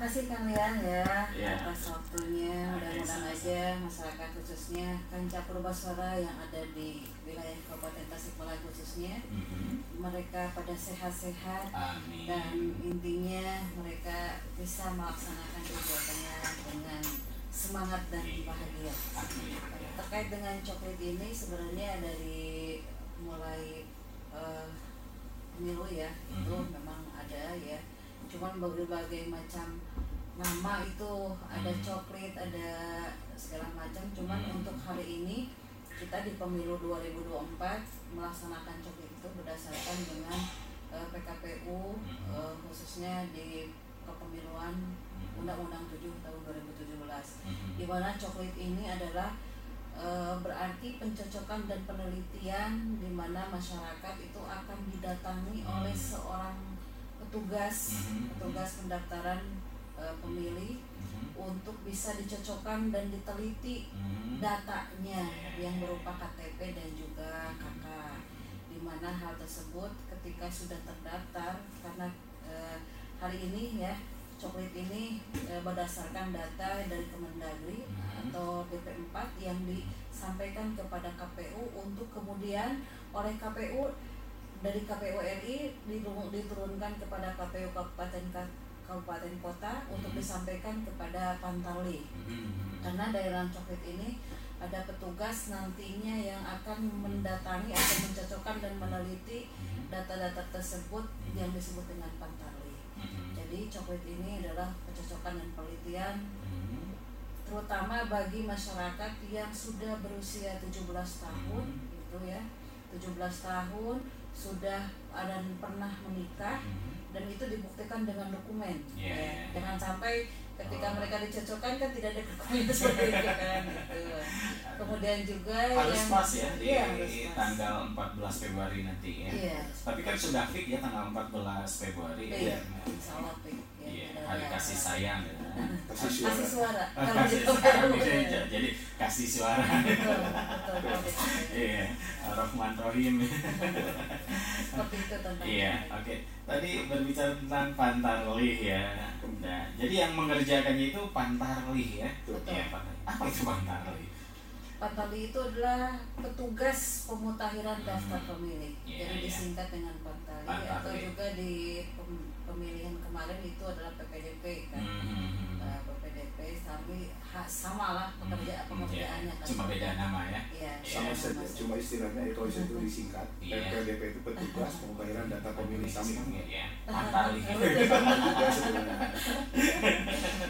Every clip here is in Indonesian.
Makasih Kang Lian ya atas waktunya. Mudah-mudahan aja masyarakat khususnya Kanca Purbaswara yang ada di wilayah Kabupaten Tasikmalaya khususnya mereka pada sehat-sehat. Amin. Dan intinya mereka bisa melaksanakan kegiatannya dengan semangat dan bahagia. Amin. Terkait dengan coklat ini sebenarnya dari mulai pemilu ya, itu memang ada ya. Cuman berbagai macam nama itu ada coklat, ada segala macam. Cuman untuk hari ini kita di pemilu 2024 melaksanakan coklat itu berdasarkan dengan PKPU khususnya di kepemiluan Undang-Undang 7 tahun 2017, di mana coklat ini adalah berarti pencocokan dan penelitian di mana masyarakat itu akan didatangi oleh seorang petugas pendaftaran pemilih untuk bisa dicocokkan dan diteliti datanya yang berupa KTP dan juga KK, di mana hal tersebut ketika sudah terdaftar karena hari ini ya coklat ini berdasarkan data dari Kemendagri atau DP4 yang disampaikan kepada KPU untuk kemudian oleh KPU dari KPU RI diturunkan kepada KPU kabupaten kota untuk disampaikan kepada Pantarlih. Karena daerah coklat ini ada petugas nantinya yang akan mendatangi atau mencocokkan dan meneliti data-data tersebut yang disebut dengan Pantarlih. Jadi coklat ini adalah pencocokan dan penelitian terutama bagi masyarakat yang sudah berusia 17 tahun itu ya, 17 tahun sudah dan pernah menikah dan itu dibuktikan dengan dokumen. Jangan sampai ketika mereka dicocokkan kan tidak ada dokumen seperti itu kan gitu. Kemudian juga harus yang pas ya di tanggal 14 Februari nanti ya. Tapi kan sudah fix ya tanggal 14 Februari ya. Insya Allah fix ya. Hari kasih sayang ya. Kasih suara. Jadi kasih suara. Betul. Iya, Rahman Rohim. Seperti itu tentang. Iya, oke. Tadi berbicara tentang Pantarlih ya. Nah, jadi yang mengerjakannya itu Pantarlih ya. Iya, apa itu Pantarlih? Pantarlih itu adalah petugas pemutakhiran daftar pemilih. Jadi disingkat dengan Pantarlih atau juga di pemilihan kemarin itu adalah PPDP kan. PPDP tapi sama lah pengerjaannya kan. Cuma beda nama ya. Iya, sama saja, cuma istilahnya itu disingkat. PPDP itu petugas pemutahiran data pemilih sama. Pantarlih.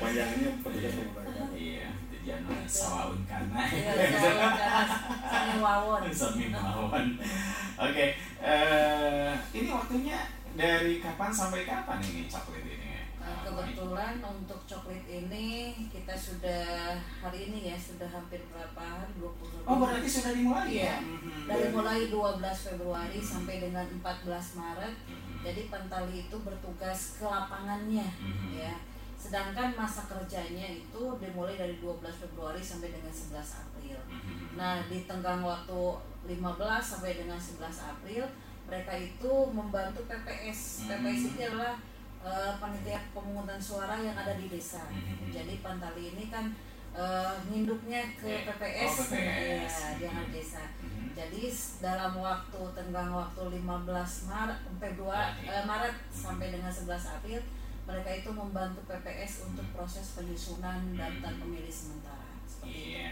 Panjangnya petugas pemutahiran. Iya. Jangan sawaun karena sami mawon. Oke, ini waktunya dari kapan sampai kapan ini coklat ini? Kebetulan untuk coklat ini kita sudah hari ini ya sudah hampir berapa hari 20 hari. Oh berarti sudah dimulai ya? Dari mulai 12 Februari sampai dengan 14 Maret. Jadi Pantarlih itu bertugas ke lapangannya ya. Sedangkan masa kerjanya itu dimulai dari 12 Februari sampai dengan 11 April. Nah, di tenggang waktu 15 sampai dengan 11 April, mereka itu membantu PPS. PPS itu adalah panitia pemungutan suara yang ada di desa. Jadi Pantarlih ini kan nginduknya ke PPS, ya, yang ada di desa. Jadi dalam waktu tenggang waktu 15 Maret sampai dengan 11 April, mereka itu membantu PPS untuk proses penyusunan daftar pemilih sementara. Iya.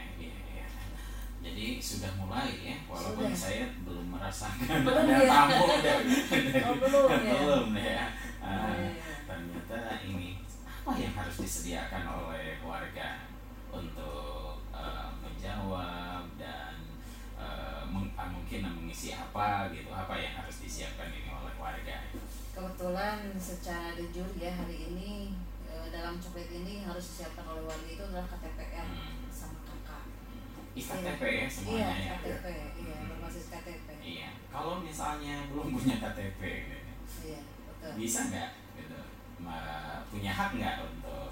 Jadi sudah mulai ya, walaupun saya belum merasakan belum ada tamu belum ya. Ternyata ini apa yang harus disediakan oleh warga untuk menjawab dan mungkin mengisi apa gitu, apa yang harus disiapkan ini oleh warga? Kebetulan secara jujur ya hari ini dalam coklat ini harus disiapkan oleh warga itu adalah KTPR sama KK. KTP ya semuanya ya. KTP, iya berbasis KTP. Iya. Kalau misalnya belum punya KTP, gitu, iya betul. bisa nggak gitu, punya hak nggak untuk?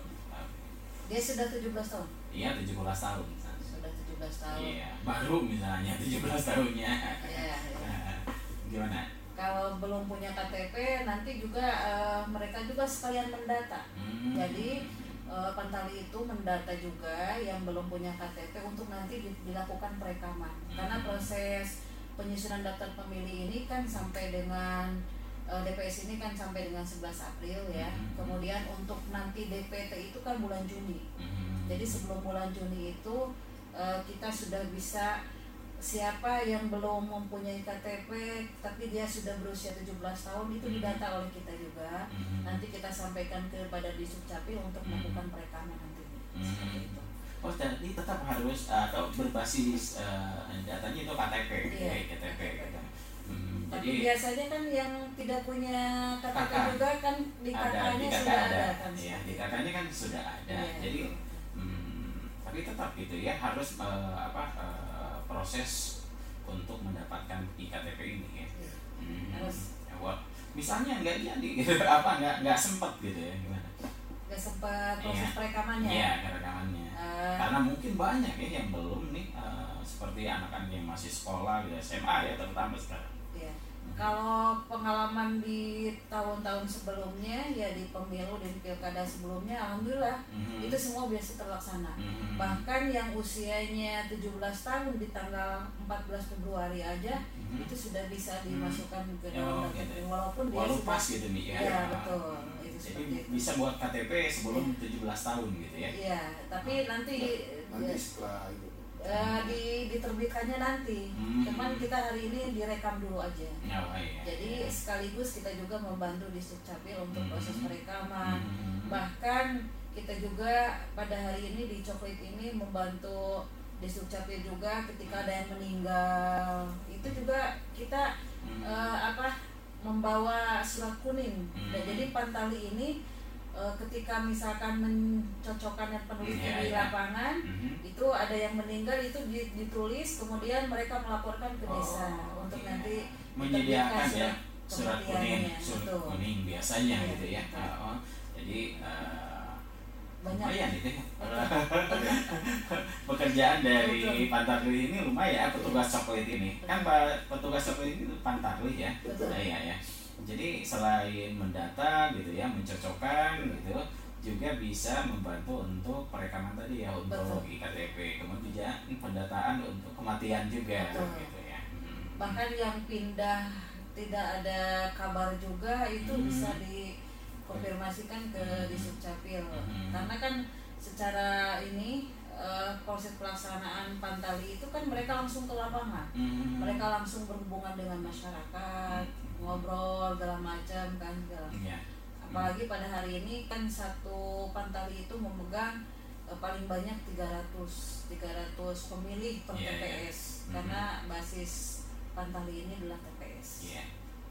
Dia sudah 17 tahun. Iya 17 tahun. Sudah 17 tahun. Iya. Baru misalnya 17 tahunnya. Iya. Gimana? Kalau belum punya KTP nanti juga mereka juga sekalian mendata. Jadi Pantali itu mendata juga yang belum punya KTP untuk nanti dilakukan perekaman. Karena proses penyusunan daftar pemilih ini kan sampai dengan DPS ini kan sampai dengan 11 April ya. Kemudian untuk nanti DPT itu kan bulan Juni. Jadi sebelum bulan Juni itu kita sudah bisa, siapa yang belum mempunyai KTP tapi dia sudah berusia 17 tahun itu didata oleh kita juga. Nanti kita sampaikan kepada Disdukcapil untuk melakukan perekaman nanti. Seperti itu. Oh, jadi tetap harus atau berbasis datanya itu KTP, Iya. KTP gitu. Tapi Jadi biasanya kan yang tidak punya KTP KK juga kan di KK-nya sudah ada kan. Ya, di KK-nya kan sudah ada. Iya, Jadi betul. tapi tetap gitu ya harus proses untuk mendapatkan iktp ini ya. Harus. Wah, misalnya nggak jadi nggak sempet gitu ya gimana? Nggak sempat proses perekamannya. Iya, perekamannya. Karena mungkin banyak ya yang belum nih seperti anak-anak yang masih sekolah gitu, SMA ya terutama sekarang. Iya. Kalau pengalaman di tahun-tahun sebelumnya ya di pemilu dan pilkada sebelumnya alhamdulillah itu semua biasa terlaksana. Bahkan yang usianya 17 tahun di tanggal 14 Februari aja itu sudah bisa dimasukkan ke dalam KTP walaupun dia sudah pas gitu nih ya. Iya, betul. Itu Jadi seperti bisa buat KTP sebelum 17 tahun gitu ya. Iya, tapi nanti setelah itu diterbitkannya nanti. Cuman kita hari ini direkam dulu aja. Oh, iya. Jadi sekaligus kita juga membantu Disdukcapil untuk proses perekaman. Bahkan kita juga pada hari ini di Coklit ini membantu Disdukcapil juga ketika ada yang meninggal. Itu juga kita membawa surat kuning. Dan jadi Pantali ini ketika misalkan mencocokkan dan penelitian di lapangan itu ada yang meninggal itu ditulis kemudian mereka melaporkan ke desa untuk nanti menyediakan ya surat kematiannya. kuning biasanya Iya, gitu ya. betul. Jadi Banyak. lumayan itu ya. Pekerjaan dari Pantali ini lumayan petugas Coklit ini kan petugas Coklit ini Pantali ya. Betul. Iya ya. Jadi selain mendata gitu ya, mencocokkan gitu, juga bisa membantu untuk perekaman tadi ya untuk iktp, kemudian pendataan untuk kematian juga. Betul. Gitu ya. Bahkan yang pindah tidak ada kabar juga itu bisa dikonfirmasikan ke Disdukcapil. Karena kan secara ini proses pelaksanaan Pantali itu kan mereka langsung ke lapangan. Mereka langsung berhubungan dengan masyarakat, ngobrol segala macam kan segala. Apalagi pada hari ini kan satu Pantali itu memegang paling banyak 300 pemilih per TPS. Karena basis Pantali ini adalah TPS.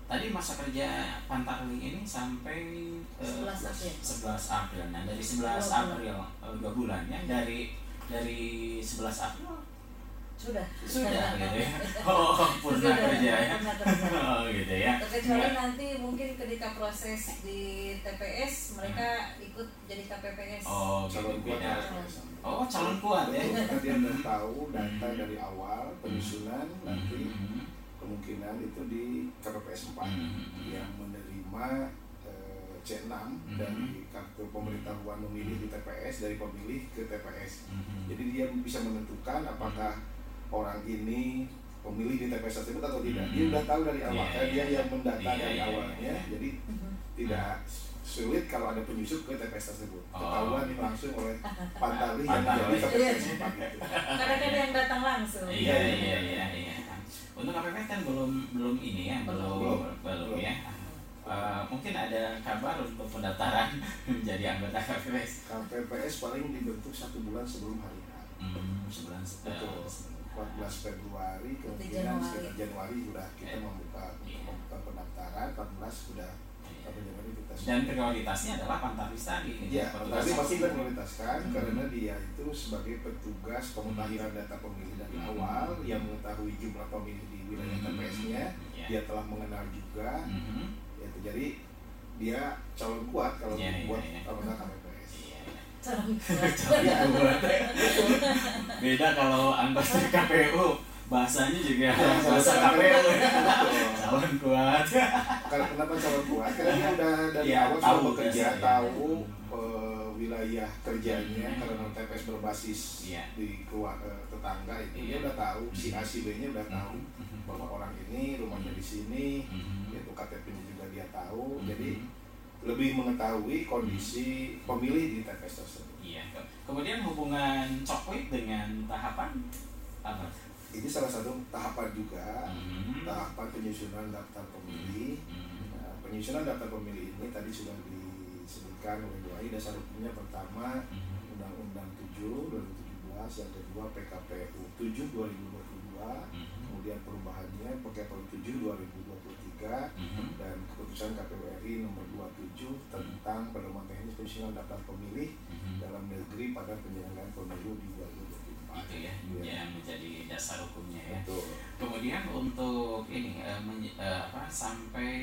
Tadi masa kerja Pantali ini sampai 11 April. Nah, dari 11 April 2 bulan ya. Dari 11 April sudah gitu ya. Purna kerja ya. Gitu ya. Kecuali nanti mungkin ketika proses di TPS mereka ikut jadi KPPS. calon kuat beda. ya. Calon kuat ya. Karena dia udah tahu data dari awal penyusunan nanti kemungkinan itu di KPPS 4 yang menerima C6 dari kartu pemberitahuan memilih di TPS dari pemilih ke TPS. Jadi dia bisa menentukan apakah orang ini pemilih di TPS tersebut atau tidak. Dia udah tahu dari awal, dia yang mendata dari awalnya. Jadi tidak sulit kalau ada penyusup ke TPS tersebut. Ketahuan langsung oleh Pantali yang jadi KPPS 4 itu. Karena kan yang datang langsung. Iya. Untuk KPPS kan belum ini ya, belum ya. Mungkin ada kabar untuk pendaftaran menjadi anggota KPPS. KPPS paling dibentuk 1 bulan sebelum hari H. Sebulan Betul. 14 Februari kemungkinan sekitar Januari sudah kita membuka pendaftaran. 14 sudah Januari kita. Dan prioritasnya adalah Pantalis tadi. Ya, tapi pasti kita prioritaskan karena dia itu sebagai petugas pemutahiran data pemilih dari awal yang mengetahui jumlah pemilih di wilayah TPS-nya. Dia telah mengenal juga. Jadi dia calon kuat kalau buat anggota KPPS. Beda kalau anggota KPU bahasanya juga bahasa KPU calon kuat. Karena kenapa calon kuat? Karena dia udah dari awal sudah bekerja, tahu wilayah kerjanya, karena TPS berbasis di tetangga itu dia udah tahu, si A si B-nya udah tahu bahwa orang ini rumahnya di sini, yaitu KTP-nya juga dia tahu, jadi lebih mengetahui kondisi pemilih di TPS tersebut. Iya. Kemudian hubungan coklit dengan tahapan apa? Ini salah satu tahapan juga, tahapan penyusunan daftar pemilih. Nah, penyusunan daftar pemilih ini tadi sudah disebutkan oleh Doi. Dasar hukumnya pertama Undang-Undang 7 2017, yang kedua PKPU 7 2022, kemudian perubahannya PKPU 7 2023, dan keputusan KPU RI nomor 27 tentang pedoman teknis penyusunan daftar pemilih dalam negeri pada penyelenggaraan pemilu di 2024. Itu ya, yang menjadi dasar hukumnya ya. Betul. Kemudian untuk ini sampai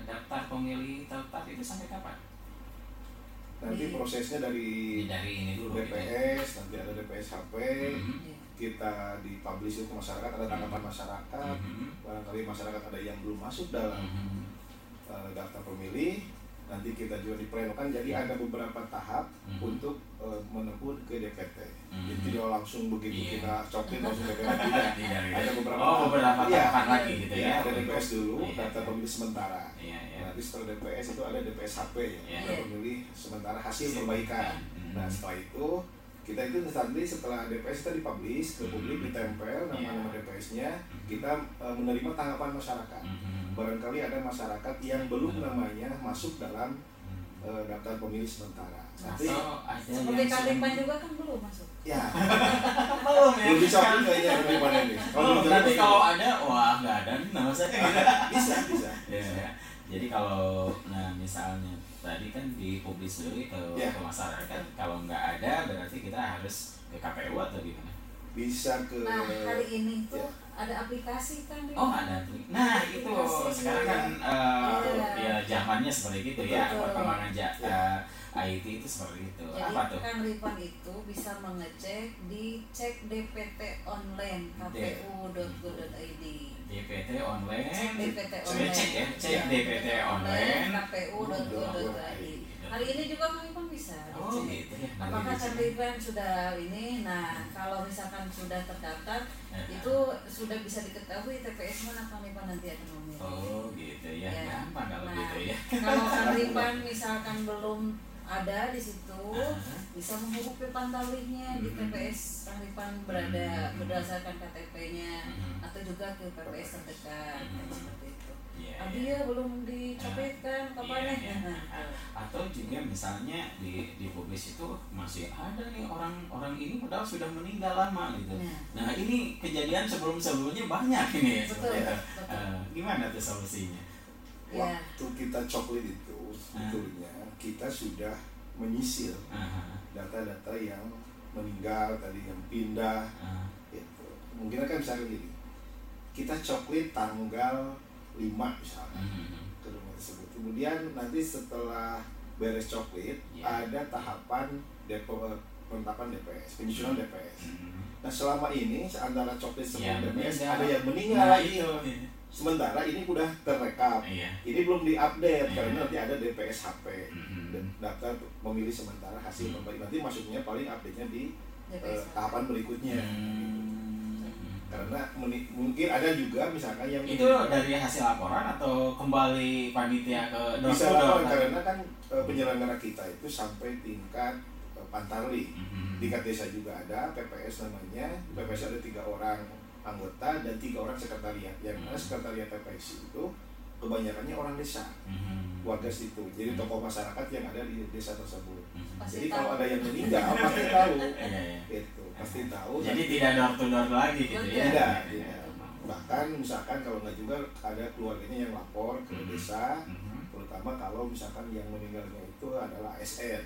daftar pemilih tetap itu sampai kapan? Nanti prosesnya dari ini dulu DPS, gitu. Nanti ada DPS HP, kita dipublish ke masyarakat, ada tanggapan masyarakat, barangkali masyarakat ada yang belum masuk dalam daftar pemilih, nanti kita juga diplenokan. Jadi ada beberapa tahap untuk menempuh ke DPT. Jadi tidak langsung begitu kita coklit langsung DPT, tidak. Ada beberapa tahapan lagi gitu ya. Ada DPS dulu, daftar pemilih sementara. Nanti setelah DPS itu ada DPS HP, daftar pemilih sementara hasil perbaikan. Nah setelah itu kita itu nanti setelah DPS kita dipublish ke publik, ditempel nama-nama DPS-nya, kita menerima tanggapan masyarakat. Barangkali ada masyarakat yang belum namanya masuk dalam daftar pemilih sementara. Nanti seperti Kalipan juga kan belum masuk. Ya. Belum ya. Lebih shopping kayaknya Kalipan ini. Nanti kalau ada, wah nggak ada nih nama saya gitu. Bisa. Ya. Jadi kalau misalnya tadi kan dipublis dulu ke masyarakat, kalau nggak ada berarti kita harus ke KPU atau gimana? Bisa ke. Nah hari ini tuh ada aplikasi kan? Oh ada. Nah itu sekarang kan ya zamannya seperti itu ya, perkembangan IT itu seperti itu. Jadi apa tuh? kan Rifan itu bisa mengecek di cek DPT online kpu.go.id. DPT online. Cek DPT online. Cek DPT online kpu.go.id. Hari ini juga kami pun bisa. Oh gitu ya. Apakah Kang Rifan sudah ini? Nah kalau misalkan sudah terdaftar itu sudah bisa diketahui TPS mana Kang Rifan nanti akan memilih. Oh gitu ya. Gampang kalau gitu ya. Kalau Kang Rifan misalkan belum ada di situ, bisa menghubungi pantauannya di TPS Kang Rifan berada berdasarkan KTP-nya atau juga ke TPS terdekat seperti itu. Dia belum dicopetkan kapan ya? Atau juga misalnya di publis itu masih ada nih orang ini padahal sudah meninggal lama gitu. Nah ini kejadian sebelumnya banyak ini. Betul. Gimana tuh solusinya? Waktu kita coklit itu sebetulnya kita sudah menyisir data-data yang meninggal tadi, yang pindah gitu. Mungkin kan misalnya gini, kita coklit tanggal 5 misalnya ke rumah tersebut, kemudian nanti setelah beres coklit ada tahapan penetapan DPS, penyusunan DPS. Nah selama ini antara coklit sebelum DPS ada yang meninggal lagi. Sementara ini udah terrekap, ini belum diupdate karena nanti ada DPS HP, daftar pemilih sementara hasil perbaikan. Nanti masuknya paling update-nya di tahapan berikutnya. Karena mungkin ada juga misalkan yang itu dari hasil laporan atau kembali panitia ke bisa laporan, karena kan penyelenggara kita itu sampai tingkat Pantarli, tingkat desa juga ada PPS namanya. PPS ada 3 orang anggota dan 3 orang sekretariat. Yang mana sekretariat TPS itu kebanyakannya orang desa, warga situ. Jadi tokoh masyarakat yang ada di desa tersebut. Jadi kalau ada yang meninggal pasti tahu. Itu pasti tahu. Jadi tidak door to door lagi gitu ya. Tidak. Bahkan misalkan kalau nggak juga ada keluarganya yang lapor ke desa, terutama kalau misalkan yang meninggalnya itu adalah ASN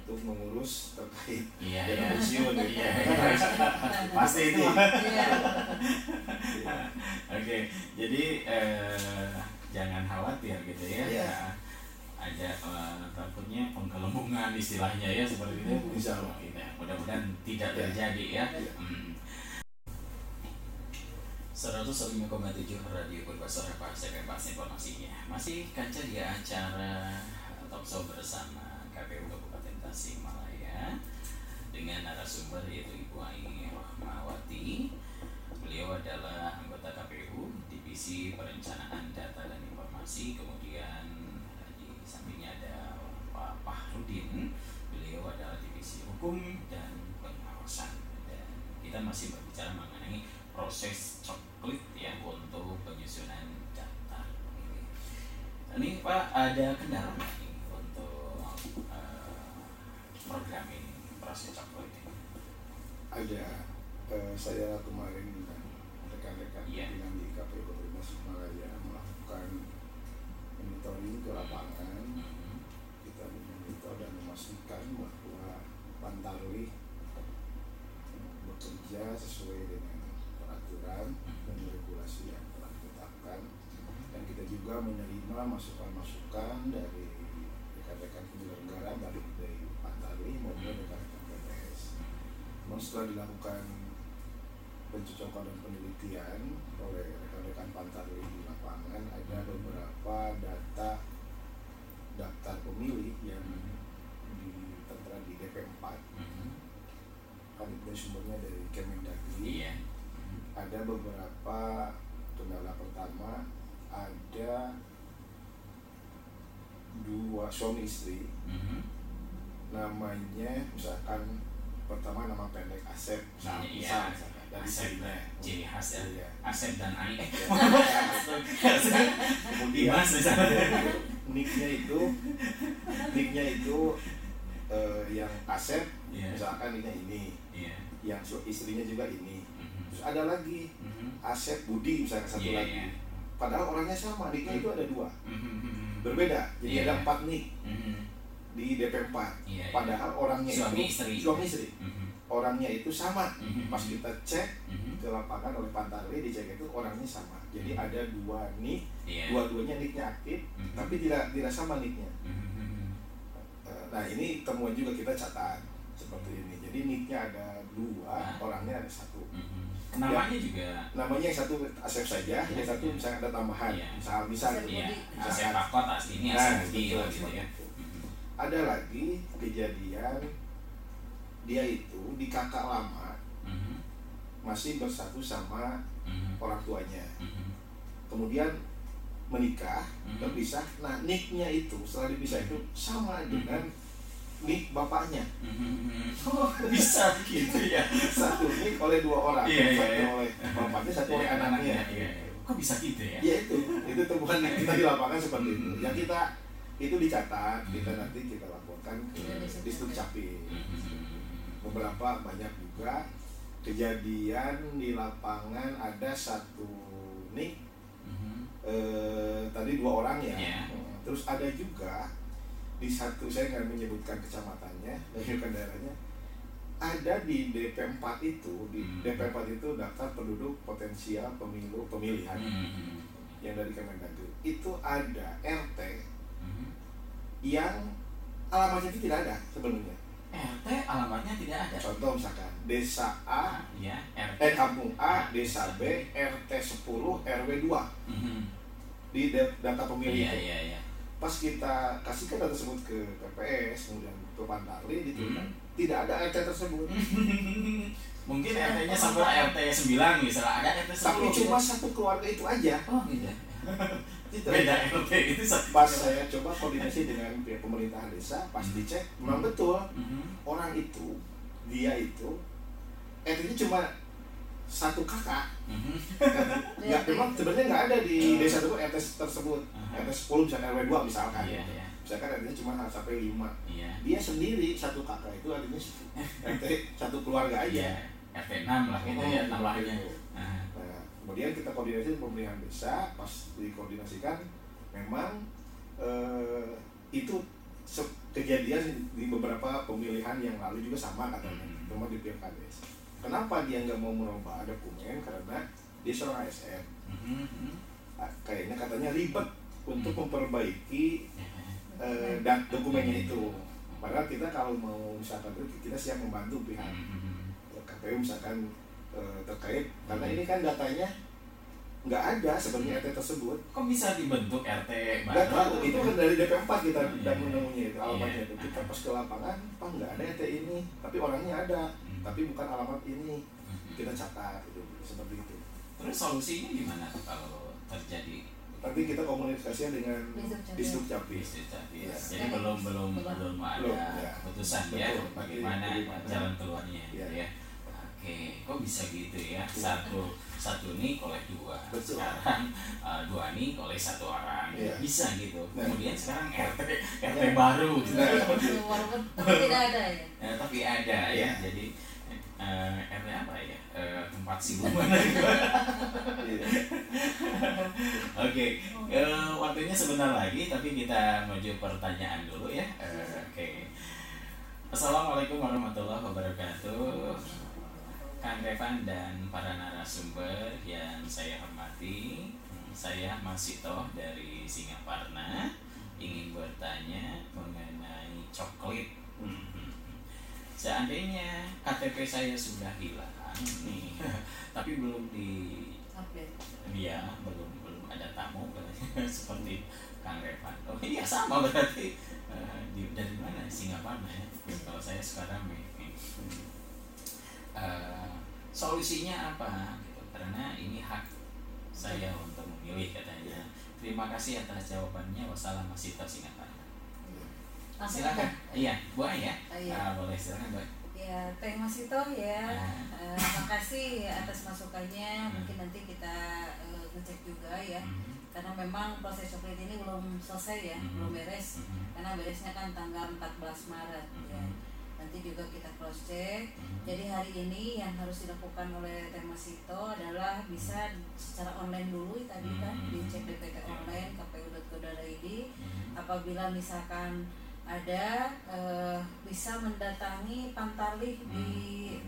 untuk mengurus terkait dana pensiun. Pasti itu. Oke, jadi jangan khawatir gitu ya. Ada takutnya penggelembungan istilahnya ya seperti itu. Insya Allah. Mudah-mudahan tidak terjadi ya. 105,7 Radio Purbasuara Pasca Pas informasinya. Masih kaca di acara Talkshow bersama KPU Kabupaten Tasikmalaya dengan narasumber yaitu Ibu Ai Rahmawati. Beliau adalah anggota KPU Divisi Perencanaan Data dan Informasi. Kemudian di sampingnya ada Pak Fahrudin. Beliau adalah Divisi Hukum dan Pengawasan. Dan kita masih berbicara mengenai proses coklit ya untuk penyusunan data ini. Pak, ada kendala nggak nih untuk program ini, proses coklit ini? Ada. Saya kemarin dengan rekan-rekan pimpinan di KPU Kabupaten Tasikmalaya melakukan monitoring ke lapangan. Kita memonitor dan memastikan bahwa Pantarlih bekerja sesuai dengan peraturan dan regulasi yang telah ditetapkan, dan kita juga menerima masukan-masukan dari rekan-rekan penyelenggara baik dari Pantarlih maupun rekan-rekan PPS. Namun setelah dilakukan pencocokan dan penelitian oleh rekan-rekan Pantarlih di lapangan, ada beberapa daftar pemilih yang tertera di DP4. Kan itu sumbernya dari Kemendagri. Ada beberapa kendala. Pertama, ada dua suami istri, namanya misalkan pertama nama pendek Asep, misalkan dari istrinya, ciri khas ya, iya. Asep dan Ai. Kemudian nicknya itu yang Asep, misalkan nicknya ini, yang istrinya juga ini. Terus ada lagi Asep Budi misalnya satu lagi. Padahal orangnya sama, nicknya itu ada dua, berbeda. Jadi ada 4 nick di DP4. Padahal orangnya suami itu istri. Orangnya itu sama. Pas kita cek ke lapangan oleh Pantarlih, dicek itu orangnya sama. Jadi ada 2 nick, dua-duanya nicknya aktif, tapi tidak sama nicknya. Nah, ini temuan juga kita catat seperti ini. Jadi nicknya ada 2, orangnya ada 1. Namanya juga. Namanya yang satu Asep saja, yang satu misalnya ada tambahan. Misal Asep Pakot aslinya Asep Budi gitu ya. Ada lagi kejadian dia itu di kakak lama masih bersatu sama orang tuanya, kemudian menikah, berpisah. Nah, nicknya itu setelah dipisah itu sama dengan nick bapaknya. Bisa gitu ya. Satu nick oleh 2 orang, satu oleh bapaknya, satu oleh anaknya. Kok bisa gitu ya? Ya itu temuan kita di lapangan seperti itu. Yang kita itu dicatat, nanti kita laporkan ke Disdukcapil. Beberapa banyak juga kejadian di lapangan, ada 1 nick, tadi 2 orang ya. Terus ada juga di satu, saya nggak menyebutkan kecamatannya dan bukan daerahnya, ada di DP4 itu, DP4 itu daftar penduduk potensial pemilihan yang dari Kemendagri. Itu ada RT yang alamatnya itu tidak ada sebenarnya. RT alamatnya tidak ada. Contoh misalkan Desa A, Kampung A, Desa B, RT 10, RW 2 di data pemilih. Pas kita kasihkan data tersebut ke PPS, kemudian ke Pantarlih, dituliskan tidak ada RT tersebut. Mungkin RT-nya sampai RT 9 misalnya, ada RT 10. Tapi cuma satu keluarga itu aja. Oh iya. Beda RT itu satu. Pas saya coba koordinasi dengan pihak pemerintahan desa, pas dicek memang betul orang itu, dia itu RT-nya cuma 1 kakak. Memang sebenarnya nggak ada di desa itu RT tersebut. RT 10 misalnya RW 2 misalkan. Misalkan RT-nya cuma sampai 5. Dia sendiri 1 kakak, itu artinya RT 1 keluarga aja. RT 6 lah gitu ya tambahnya. Nah, kemudian kita koordinasi dengan pemerintahan desa, pas dikoordinasikan memang itu kejadian di beberapa pemilihan yang lalu juga sama katanya, cuma di pihak kades. Kenapa dia nggak mau merubah dokumen? Karena dia seorang ASN. Kayaknya katanya ribet untuk memperbaiki dokumennya itu. Padahal kita kalau mau misalkan kita siap membantu pihak KPU misalkan terkait, karena ini kan datanya nggak ada sebenarnya RT tersebut. Kok bisa dibentuk RT baru? Nggak tahu, itu kan dari DP4 kita Iya. menemunya itu alamatnya itu. Kita pas ke lapangan, Pak nggak ada RT ini, tapi orangnya ada, tapi bukan alamat ini. Kita catat itu seperti itu. Terus solusinya gimana tuh kalau terjadi? Tapi kita komunikasinya dengan Disduk Capil. Jadi Ya. belum ada ya. keputusan Betul. ya bagaimana Bagaimana. jalan keluarnya Ya. ya. Oke, kok bisa gitu ya? Satu nih oleh dua, Betul. sekarang dua nih oleh satu orang, Ya. bisa gitu. Nah. Kemudian sekarang RT Ya. baru gitu. Walaupun tidak ada ya. Tapi ada ya. Ya. Jadi RT apa ya? Tempat siluman. Iya. Oke, waktunya sebentar lagi, tapi kita menuju pertanyaan dulu ya. Oke. Assalamualaikum warahmatullahi wabarakatuh. Kang Revan dan para narasumber yang saya hormati, saya Masito dari Singaparna ingin bertanya mengenai coklat. Seandainya KTP saya sudah hilang nih, tapi belum Update. ya belum ada tamu seperti Kang Revan. Oh iya sama berarti dari mana Singaparna ya? Kalau saya sekarang solusinya apa gitu, karena ini hak saya untuk memilih katanya. Terima kasih atas jawabannya. Wassalamualaikum Singaparna. Langsung Silakan. aja. Iya, Bu Ai ya. Iya. Boleh silakan Bu Ai. Ya, Teh Masito ya. Makasih atas masukannya. Mungkin nanti kita ngecek juga ya. Karena memang proses coklat ini belum selesai ya, belum beres. Karena beresnya kan tanggal 14 Maret ya. Nanti juga kita cross check. Jadi hari ini yang harus dilakukan oleh Teh Masito adalah bisa secara online dulu tadi kan, dicek DPT online kpu.go.id. Apabila misalkan ada bisa mendatangi Pantarlih di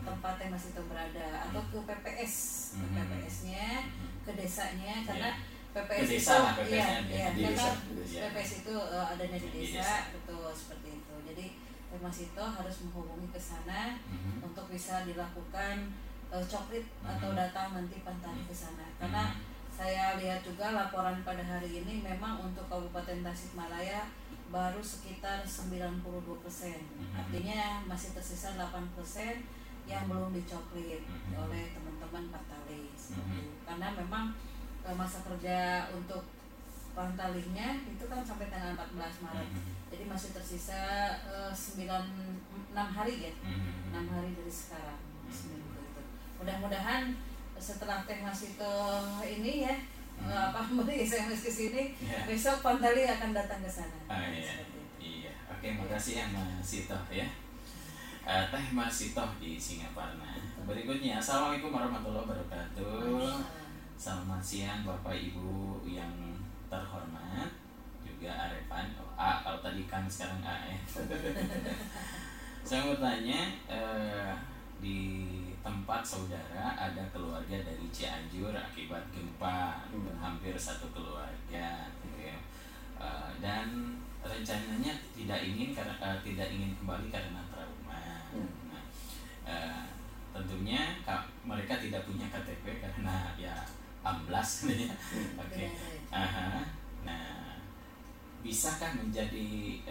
tempat Teh Masito berada atau ke PPS, ke PPS-nya, ke desanya, karena PPS Ke desa itu lah, PPS-nya iya, di karena desa. PPS itu adanya di Di desa, desa. betul seperti itu. Jadi Teh Masito harus menghubungi ke sana untuk bisa dilakukan coklit atau datang nanti Pantarlih ke sana. Karena saya lihat juga laporan pada hari ini memang untuk Kabupaten Tasikmalaya baru sekitar 92%. Artinya masih tersisa 8% yang belum dicoklit oleh teman-teman Pantarlih. Karena memang masa kerja untuk Pantarlihnya itu kan sampai tanggal 14 Maret. Jadi masih tersisa 6 hari ya. 6 hari dari sekarang. Mudah-mudahan setelah Teh Masito ini ya beri SMS ke sini, besok Pantarlih akan datang ke sana. Iya. Oke, makasih ya Masito ya. Teh Masito di Singaparna. Berikutnya, Assalamualaikum warahmatullahi wabarakatuh. Selamat siang Bapak Ibu yang terhormat, juga Arefan. Kalau tadi kan sekarang A ya. Saya mau tanya, di tempat saudara ada keluarga dari Cianjur akibat gempa, hampir satu keluarga gitu ya. Dan rencananya tidak ingin kembali karena trauma. Nah, tentunya mereka tidak punya KTP karena ya amblas ya. Oke. Nah, bisakah menjadi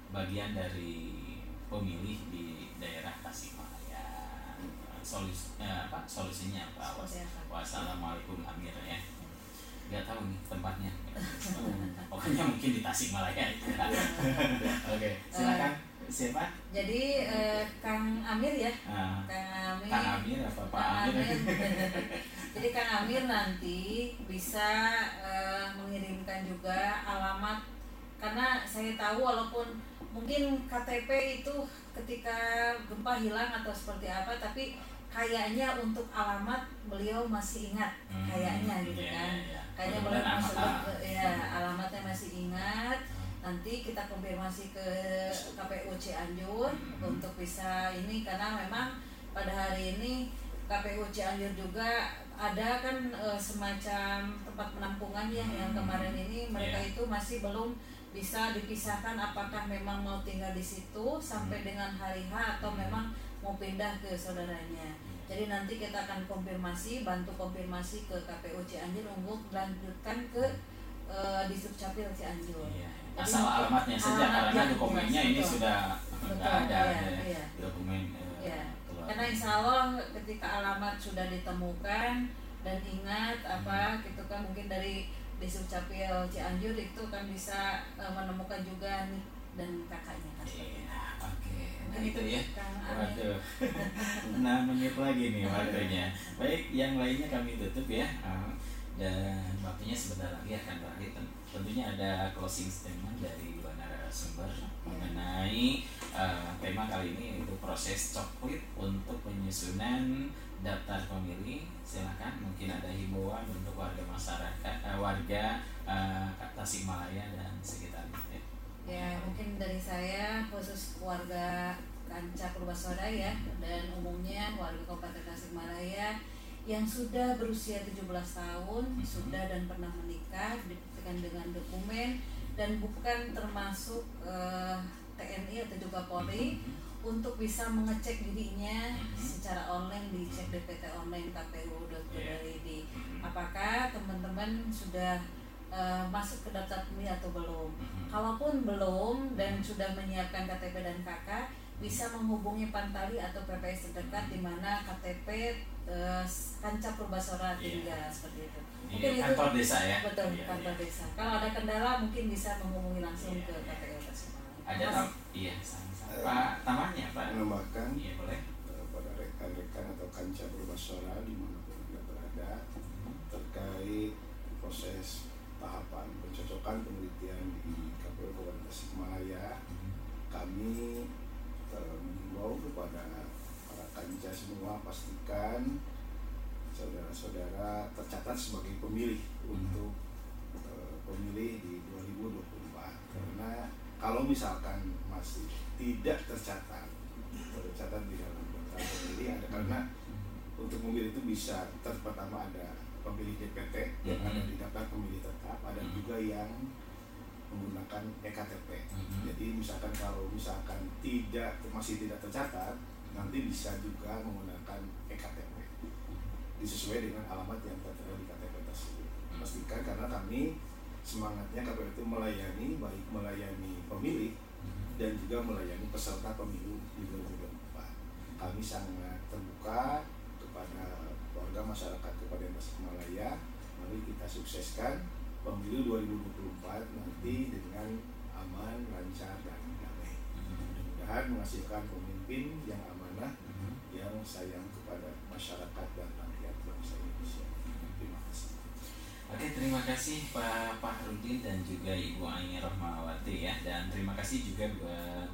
bagian dari pemilih di daerah Tasikmalaya? Solusinya apa? Wassalamualaikum Amir ya. Nggak tahu nih tempatnya. Pokoknya mungkin di Tasikmalaya. Oke, silakan. Siapa? Jadi Kang Amir ya. Kang Amir apa Pak Amir? Jadi Kang Amir nanti bisa mengirimkan juga alamat, karena saya tahu walaupun mungkin KTP itu ketika gempa hilang atau seperti apa, tapi kayaknya untuk alamat beliau masih ingat, kayaknya gitu kan. Kayaknya beliau masih alamatnya masih ingat. Nanti kita konfirmasi ke KPU Cianjur untuk bisa ini, karena memang pada hari ini KPU Cianjur juga ada kan semacam tempat penampungan ya, yang kemarin ini mereka itu masih belum bisa dipisahkan apakah memang mau tinggal di situ sampai dengan hari H atau memang mau pindah ke saudaranya. Jadi nanti kita akan bantu konfirmasi ke KPU Cianjur untuk lanjutkan ke di Sukcapil Cianjur. Iya. Asal alamatnya saja, karena dokumennya ini sudah nggak ada dokumen. Karena insya Allah ketika alamat sudah ditemukan, dan ingat gitu kan, mungkin dari di Sukcapil Cianjur itu kan bisa menemukan juga nih dan kakaknya kan. Oke. Nah itu ya. Waduh. 6 menit lagi nih waktunya. Baik, yang lainnya kami tutup ya. Dan waktunya sebentar lagi akan berakhir. Tentunya ada closing statement dari dua narasumber mengenai tema kali ini, yaitu proses coklit untuk penyusunan daftar pemilih. Silakan, mungkin ada himbauan untuk warga masyarakat, warga Tasikmalaya dan sekitarnya. Ya, mungkin dari saya khusus warga Kancah Purbaswara ya, dan umumnya warga Kabupaten Tasikmalaya yang sudah berusia 17 tahun, sudah dan pernah menikah, dibuktikan dengan dokumen dan bukan termasuk TNI atau juga Polri, untuk bisa mengecek dirinya secara online di cek DPT online kpu.go.id. Apakah teman-teman sudah masuk ke daftar pemilih atau belum? Kalaupun belum dan sudah menyiapkan KTP dan KK, bisa menghubungi Pantali atau PPS terdekat di mana KTP Kancah Purbaswara tinggal, seperti itu. Mungkin di kantor desa ya. Betul, kantor desa. Kalau ada kendala mungkin bisa menghubungi langsung ke KPU Tasikmalaya. Ada Pak Tamannya, Pak. Menambahkan boleh. Pada rekan-rekan atau Kancah Purbaswara dimanapun Anda berada, terkait proses tahapan pencocokan penelitian di KPU Kabupaten Tasikmalaya, kami mengimbau kepada para Kancah semua, pastikan saudara-saudara tercatat sebagai pemilih untuk pemilih di 2024. Karena kalau misalkan masih tidak tercatat di dalam daftar pemilih, ada karena untuk pemilih itu bisa pertama ada pemilih DPT yang ada di daftar pemilih tetap, ada juga yang menggunakan ektp. Jadi misalkan kalau masih tidak tercatat, nanti bisa juga menggunakan ektp disesuai dengan alamat yang tertera di KTP tersebut. Pastikan, karena kami semangatnya KPU itu baik melayani pemilih dan juga melayani peserta pemilu di 2024. Kami sangat terbuka kepada warga masyarakat Kabupaten Tasikmalaya. Mari kita sukseskan pemilu 2024 nanti dengan aman, lancar, dan damai. Mudah-mudahan menghasilkan pemimpin yang amanah, yang sayang kepada masyarakat dan rakyat bangsa Indonesia. Terima kasih. Oke, terima kasih Pak Fahrudin dan juga Ibu Aingi Rahmawati ya, dan terima kasih juga buat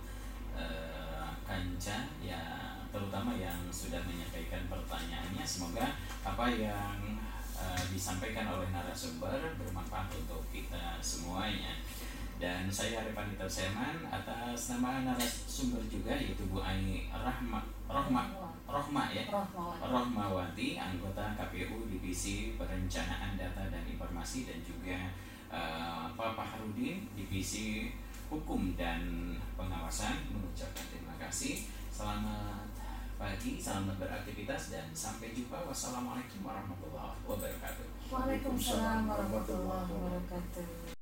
Kancah ya, terutama yang sudah menyampaikan pertanyaannya. Semoga apa yang disampaikan oleh narasumber bermanfaat untuk kita semuanya. Dan saya Arifan Seman atas nama narasumber juga, yaitu Bu Aingi Rahmawati, anggota KPU Divisi Perencanaan Data dan Informasi, dan juga Pak Fahrudin, Divisi Hukum dan Pengawasan, mengucapkan terima kasih. Selamat pagi, selamat beraktivitas, dan sampai jumpa. Wassalamualaikum warahmatullahi wabarakatuh. Waalaikumsalam warahmatullahi wabarakatuh.